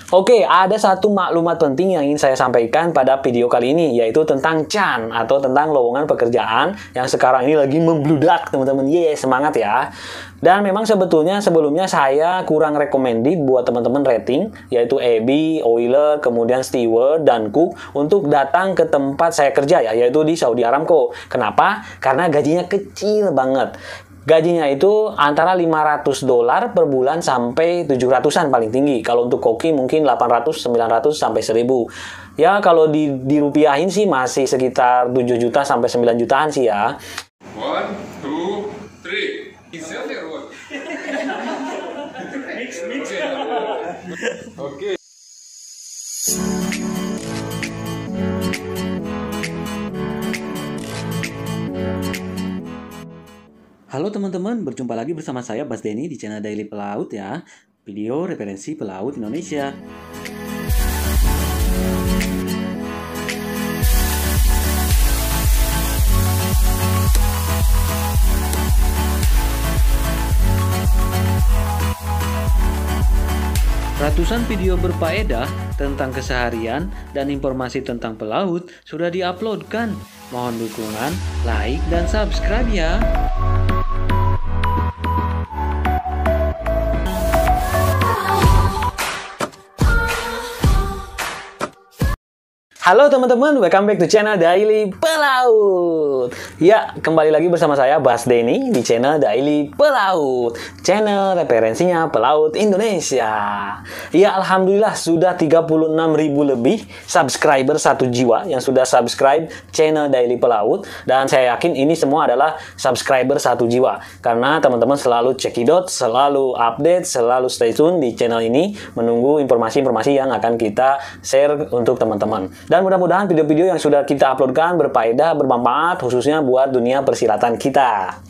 Oke, ada satu maklumat penting yang ingin saya sampaikan pada video kali ini, yaitu tentang CHAN atau tentang lowongan pekerjaan yang sekarang ini lagi membludak, teman-teman. Semangat ya. Dan memang sebetulnya sebelumnya saya kurang recommended buat teman-teman rating, yaitu AB, Oiler, kemudian Steward, dan Cook untuk datang ke tempat saya kerja ya, yaitu di Saudi Aramco. Kenapa? Karena gajinya kecil banget. Gajinya itu antara $500 per bulan sampai 700-an paling tinggi. Kalau untuk koki mungkin 800, 900 sampai 1000. Ya kalau dirupiahin sih masih sekitar 7 juta sampai 9 jutaan sih ya. 1, 2, 3. Mix. Oke. Halo teman-teman, berjumpa lagi bersama saya Bas Denny di channel Daily Pelaut ya. Video referensi pelaut Indonesia. Ratusan video berfaedah tentang keseharian dan informasi tentang pelaut sudah diuploadkan. Mohon dukungan, like, dan subscribe ya. Halo teman-teman, welcome back to channel Daily Pelaut. Ya, kembali lagi bersama saya Bas Denny di channel Daily Pelaut, channel referensinya pelaut Indonesia. Ya, alhamdulillah sudah 36.000 lebih subscriber satu jiwa yang sudah subscribe channel Daily Pelaut, dan saya yakin ini semua adalah subscriber satu jiwa karena teman-teman selalu cekidot, selalu update, selalu stay tune di channel ini menunggu informasi-informasi yang akan kita share untuk teman-teman. Dan mudah-mudahan video-video yang sudah kita uploadkan berfaedah, bermanfaat, khususnya buat dunia persilatan kita.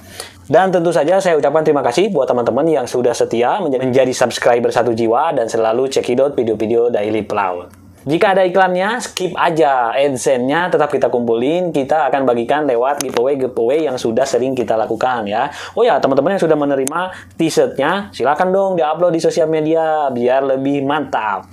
Dan tentu saja saya ucapkan terima kasih buat teman-teman yang sudah setia menjadi subscriber satu jiwa dan selalu cekidot video-video Daily Pelaut. Jika ada iklannya, skip aja. AdSense-nya tetap kita kumpulin, kita akan bagikan lewat giveaway yang sudah sering kita lakukan ya. Oh ya, teman-teman yang sudah menerima t-shirtnya, silakan dong di-upload di sosial media biar lebih mantap.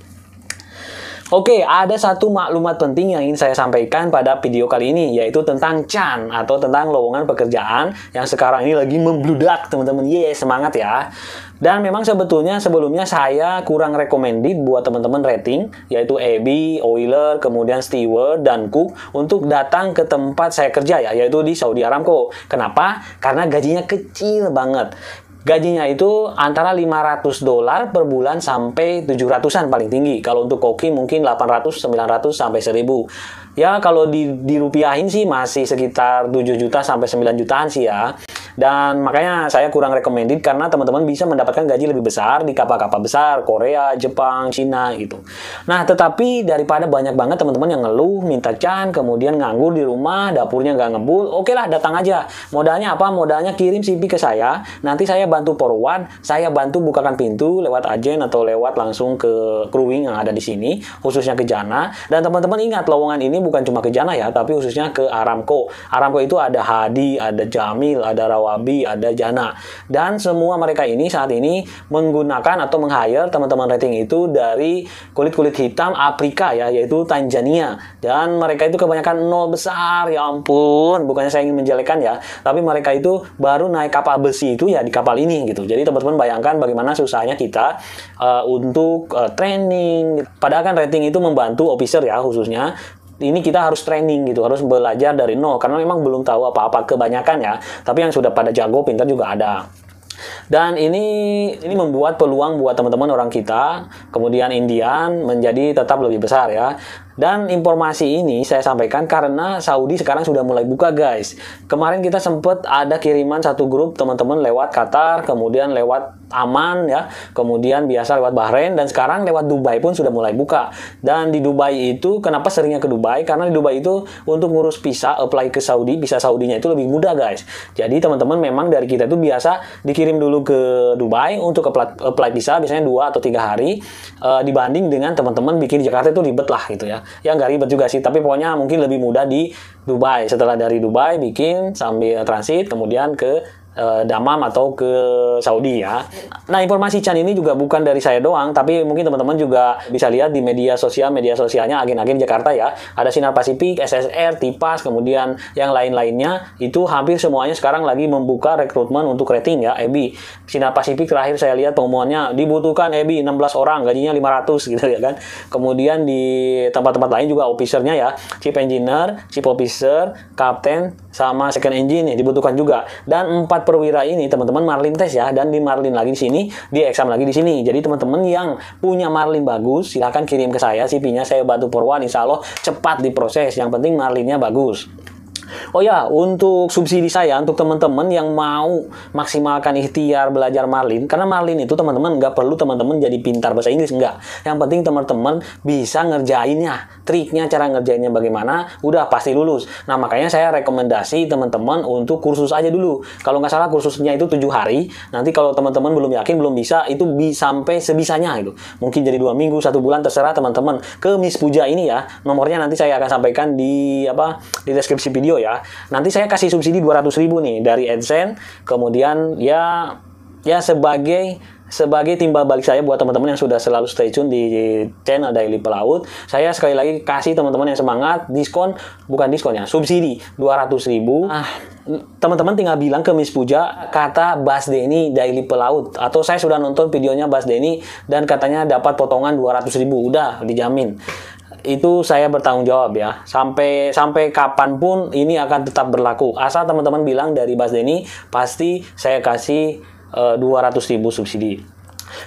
Oke, ada satu maklumat penting yang ingin saya sampaikan pada video kali ini, yaitu tentang CHAN atau tentang lowongan pekerjaan yang sekarang ini lagi membludak, teman-teman. Semangat ya. Dan memang sebetulnya sebelumnya saya kurang recommended buat teman-teman rating, yaitu AB, Oiler, kemudian Steward, dan Cook untuk datang ke tempat saya kerja ya, yaitu di Saudi Aramco. Kenapa? Karena gajinya kecil banget. Gajinya itu antara $500 per bulan sampai 700-an paling tinggi. Kalau untuk koki mungkin 800, 900 sampai 1000. Ya kalau dirupiahin sih masih sekitar 7 juta sampai 9 jutaan sih ya. Dan makanya saya kurang recommended karena teman-teman bisa mendapatkan gaji lebih besar di kapal-kapal besar Korea, Jepang, Cina gitu. Nah, tetapi daripada banyak banget teman-teman yang ngeluh, minta CHAN, kemudian nganggur di rumah, dapurnya nggak ngebul, oke lah datang aja. Modalnya apa? Modalnya kirim CV ke saya, nanti saya bantu forward, saya bantu bukakan pintu lewat agen atau lewat langsung ke crewing yang ada di sini, khususnya ke Jana. Dan teman-teman ingat, lowongan ini bukan cuma ke Jana ya, tapi khususnya ke Aramco. Aramco itu ada Hadi, ada Jamil, ada Rawabi, ada Jana. Dan semua mereka ini saat ini menggunakan atau meng-hire teman-teman rating itu dari kulit-kulit hitam Afrika ya, yaitu Tanzania. Dan mereka itu kebanyakan nol besar, ya ampun. Bukannya saya ingin menjelekkan ya, tapi mereka itu baru naik kapal besi itu ya di kapal ini gitu. Jadi teman-teman bayangkan bagaimana susahnya kita untuk training. Padahal kan rating itu membantu officer ya khususnya. Ini kita harus training gitu, harus belajar dari nol karena memang belum tahu apa-apa kebanyakan ya. Tapi yang sudah pada jago, pintar juga ada. Dan ini membuat peluang buat teman-teman orang kita, kemudian Indian menjadi tetap lebih besar ya. Dan informasi ini saya sampaikan karena Saudi sekarang sudah mulai buka guys. Kemarin kita sempat ada kiriman satu grup teman-teman lewat Qatar, kemudian lewat Aman ya, kemudian biasa lewat Bahrain, dan sekarang lewat Dubai pun sudah mulai buka. Dan di Dubai itu, kenapa seringnya ke Dubai? Karena di Dubai itu untuk ngurus visa, apply ke Saudi, visa Saudinya itu lebih mudah guys. Jadi teman-teman memang dari kita itu biasa dikirim dulu ke Dubai untuk apply visa, biasanya 2 atau 3 hari, dibanding dengan teman-teman bikin di Jakarta itu ribet lah gitu ya. Ya nggak ribet juga sih, tapi pokoknya mungkin lebih mudah di Dubai. Setelah dari Dubai bikin sambil transit kemudian ke Damam atau ke Saudi ya. Nah, informasi Chan ini juga bukan dari saya doang, tapi mungkin teman-teman juga bisa lihat di media sosialnya agen-agen Jakarta ya. Ada Sinar Pasifik, SSR, Tipas, kemudian yang lain-lainnya itu hampir semuanya sekarang lagi membuka rekrutmen untuk rating ya, EBI. Sinar Pasifik terakhir saya lihat pengumumannya dibutuhkan EBI 16 orang, gajinya 500 gitu ya kan. Kemudian di tempat-tempat lain juga officernya ya, Chief Engineer, Chief Officer, Kapten, sama Second Engine dibutuhkan juga. Dan 4 perwira ini teman-teman marlin tes ya, dan di marlin lagi di sini, di exam lagi di sini. Jadi teman-teman yang punya marlin bagus silahkan kirim ke saya CV-nya, saya bantu forward, insya Allah cepat diproses. Yang penting marlinnya bagus. Oh ya, untuk subsidi saya untuk teman-teman yang mau maksimalkan ikhtiar belajar marlin, karena marlin itu teman-teman nggak perlu teman-teman jadi pintar bahasa Inggris, enggak. Yang penting teman-teman bisa ngerjainnya, triknya, cara ngerjainnya bagaimana, udah pasti lulus. Nah, makanya saya rekomendasi teman-teman untuk kursus aja dulu. Kalau nggak salah kursusnya itu 7 hari. Nanti kalau teman-teman belum yakin, belum bisa, itu sampai sebisanya itu. Mungkin jadi 2 minggu, 1 bulan, terserah teman-teman. Ke Miss Puja ini ya, nomornya nanti saya akan sampaikan di deskripsi video ya. Nanti saya kasih subsidi 200.000 nih dari AdSense. Kemudian ya sebagai timbal balik saya buat teman-teman yang sudah selalu stay tune di channel Daily Pelaut. Saya sekali lagi kasih teman-teman yang semangat subsidi 200.000. Teman-teman tinggal bilang ke Miss Puja kata Bas Denny Daily Pelaut, atau saya sudah nonton videonya Bas Denny dan katanya dapat potongan 200.000. Udah dijamin. Itu saya bertanggung jawab ya, sampai kapanpun ini akan tetap berlaku. Asal teman-teman bilang dari Bas Denny, pasti saya kasih 200.000 subsidi.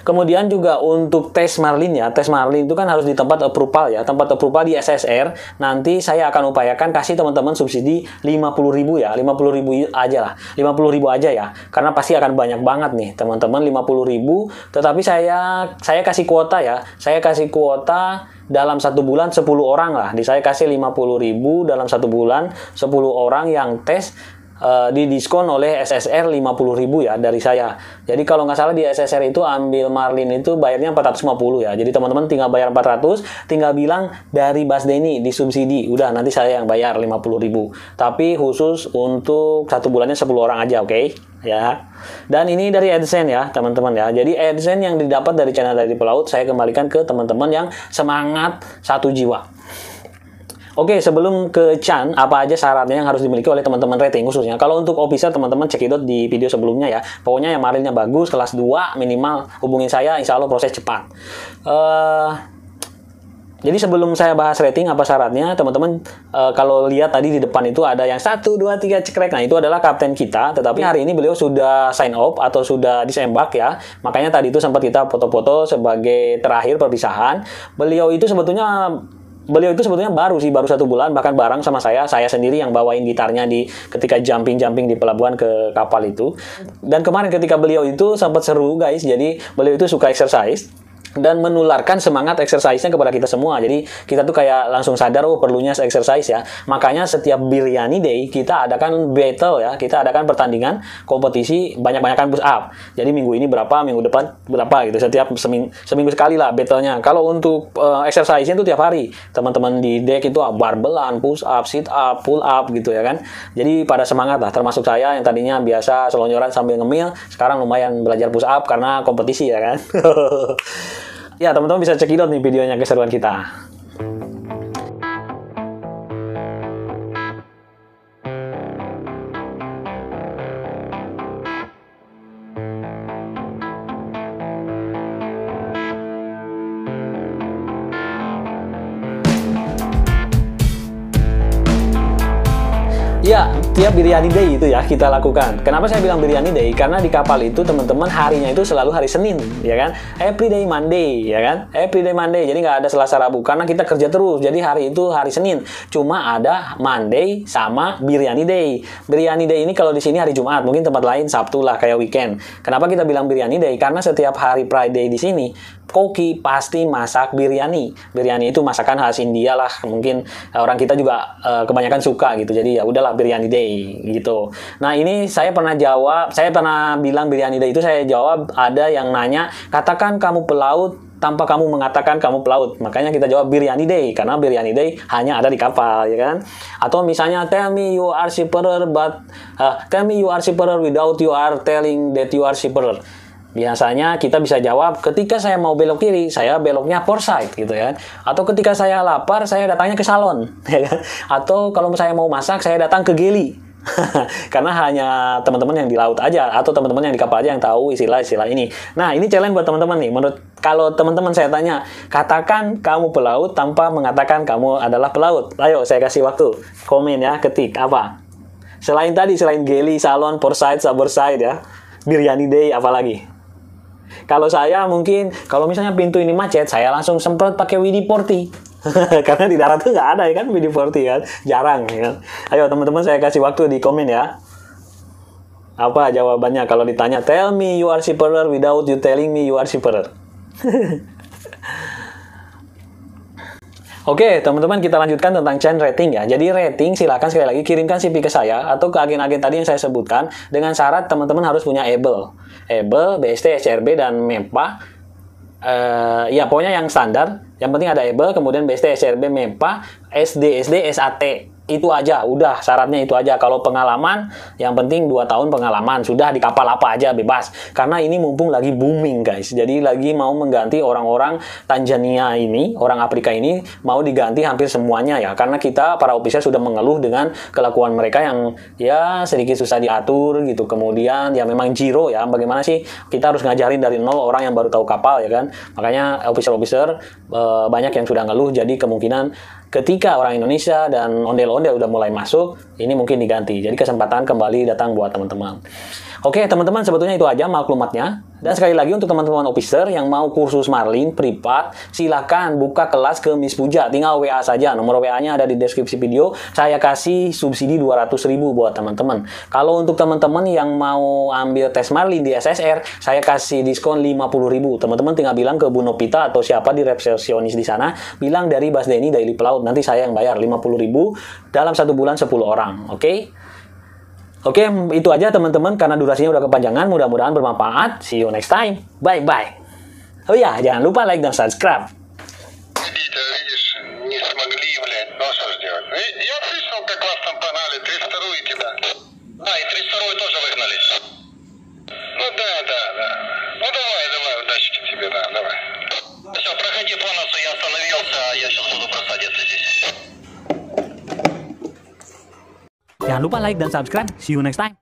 Kemudian juga untuk tes marlin ya, tes marlin itu kan harus di tempat approval ya, tempat approval di SSR. Nanti saya akan upayakan kasih teman-teman subsidi 50.000 ya, 50.000 aja lah, 50.000 aja ya, karena pasti akan banyak banget nih teman-teman 50.000. Tetapi saya kasih kuota ya, saya kasih kuota dalam 1 bulan 10 orang lah. Saya kasih 50.000 dalam 1 bulan 10 orang yang tes. Didiskon oleh SSR 50.000 ya dari saya. Jadi kalau nggak salah di SSR itu ambil marlin itu bayarnya 450 ya. Jadi teman-teman tinggal bayar 400, tinggal bilang dari Bas Denny disubsidi. Udah nanti saya yang bayar 50.000. Tapi khusus untuk 1 bulannya 10 orang aja, oke? Ya. Dan ini dari AdSense ya, teman-teman ya. Jadi AdSense yang didapat dari channel Daily Pelaut saya kembalikan ke teman-teman yang semangat satu jiwa. Oke, sebelum ke Chan, apa aja syaratnya yang harus dimiliki oleh teman-teman rating khususnya. Kalau untuk officer, teman-teman cekidot di video sebelumnya ya. Pokoknya yang marlinnya bagus, kelas 2 minimal, hubungin saya, insya Allah proses cepat. Jadi sebelum saya bahas rating apa syaratnya, teman-teman kalau lihat tadi di depan itu ada yang 1, 2, 3 cekrek. Nah, itu adalah kapten kita, tetapi hari ini beliau sudah sign off atau sudah disembak ya. Makanya tadi itu sempat kita foto-foto sebagai terakhir perpisahan. Beliau itu sebetulnya baru 1 bulan, bahkan bareng sama saya sendiri yang bawain gitarnya ketika jumping di pelabuhan ke kapal itu. Dan kemarin ketika beliau itu sempat seru guys, jadi beliau itu suka exercise dan menularkan semangat exercise-nya kepada kita semua. Jadi kita tuh kayak langsung sadar, oh perlunya exercise ya. Makanya setiap Biryani Day kita adakan battle ya, kita adakan pertandingan kompetisi banyak-banyakan push up. Jadi minggu ini berapa, minggu depan berapa gitu. Setiap seminggu sekali lah battle-nya. Kalau untuk exercise-nya itu tiap hari. Teman-teman di deck itu barbelan, push up, sit up, pull up gitu ya kan. Jadi pada semangat lah, termasuk saya yang tadinya biasa selonjoran sambil ngemil, sekarang lumayan belajar push up karena kompetisi ya kan. Ya, teman-teman bisa cekidot nih videonya, keseruan kita. Ya, tiap Biryani Day itu ya kita lakukan. Kenapa saya bilang Biryani Day? Karena di kapal itu teman-teman harinya itu selalu hari Senin, ya kan? Everyday Monday, ya kan? Everyday Monday. Jadi nggak ada Selasa Rabu karena kita kerja terus. Jadi hari itu hari Senin. Cuma ada Monday sama Biryani Day. Biryani Day ini kalau di sini hari Jumat, mungkin tempat lain Sabtu lah kayak weekend. Kenapa kita bilang Biryani Day? Karena setiap hari Friday di sini koki pasti masak biryani. Biryani itu masakan khas India lah. Mungkin orang kita juga kebanyakan suka gitu. Jadi ya udahlah Biryani Day gitu. Nah, ini saya pernah bilang Biryani Day itu, saya jawab ada yang nanya, katakan kamu pelaut tanpa kamu mengatakan kamu pelaut. Makanya kita jawab biryani day, karena biryani day hanya ada di kapal, ya kan? Atau misalnya tell me you are seafarer without you are telling that you are seafarer. Biasanya kita bisa jawab, ketika saya mau belok kiri, saya beloknya port side, gitu ya. Atau ketika saya lapar, saya datangnya ke salon, ya kan? Atau kalau saya mau masak, saya datang ke geli. Karena hanya teman-teman yang di laut aja atau teman-teman yang di kapal aja yang tahu istilah-istilah ini. Nah, ini challenge buat teman-teman nih. Kalau teman-teman saya tanya, katakan kamu pelaut tanpa mengatakan kamu adalah pelaut. Ayo, saya kasih waktu. Komen ya, ketik apa? Selain geli, salon, port side, subber side ya. Biryani day, apa lagi? Kalau saya mungkin, kalau misalnya pintu ini macet, saya langsung semprot pakai WD-40. Karena di darat tuh nggak ada ya kan WD-40 kan, jarang ya kan. Ayo teman-teman, saya kasih waktu di komen ya. Apa jawabannya kalau ditanya, tell me you are seafarer without you telling me you are seafarer. Oke, teman-teman, kita lanjutkan tentang chain rating ya. Jadi rating, silakan sekali lagi kirimkan CV ke saya atau ke agen-agen tadi yang saya sebutkan, dengan syarat teman-teman harus punya ABLE, BST, SCRB, dan MEPA. Ya pokoknya yang standar. Yang penting ada ABLE, kemudian BST, SCRB, MEPA, SD, SAT. Itu aja, udah syaratnya itu aja. Kalau pengalaman, yang penting 2 tahun pengalaman. Sudah di kapal apa aja bebas. Karena ini mumpung lagi booming guys. Jadi lagi mau mengganti orang-orang Tanzania ini, orang Afrika ini mau diganti hampir semuanya ya. Karena kita para officer sudah mengeluh dengan kelakuan mereka yang ya sedikit susah diatur gitu. Kemudian ya memang zero ya. Bagaimana sih kita harus ngajarin dari nol orang yang baru tahu kapal ya kan. Makanya officer-officer banyak yang sudah ngeluh. Jadi kemungkinan ketika orang Indonesia dan ondel-ondel udah mulai masuk, ini mungkin diganti. Jadi kesempatan kembali datang buat teman-teman. Oke, teman-teman, sebetulnya itu aja maklumatnya. Dan sekali lagi untuk teman-teman officer yang mau kursus marine privat, silakan buka kelas ke Miss Puja. Tinggal WA saja. Nomor WA-nya ada di deskripsi video. Saya kasih subsidi 200.000 buat teman-teman. Kalau untuk teman-teman yang mau ambil tes marine di SSR, saya kasih diskon 50.000. Teman-teman tinggal bilang ke Bu Nopita atau siapa di resepsionis di sana, bilang dari Bas Denny Daily Pelaut. Nanti saya yang bayar 50.000 dalam 1 bulan 10 orang. Oke? Oke, itu aja teman-teman, karena durasinya udah kepanjangan. Mudah-mudahan bermanfaat. See you next time. Bye-bye. Oh ya, jangan lupa like dan subscribe. Jangan lupa like dan subscribe. See you next time.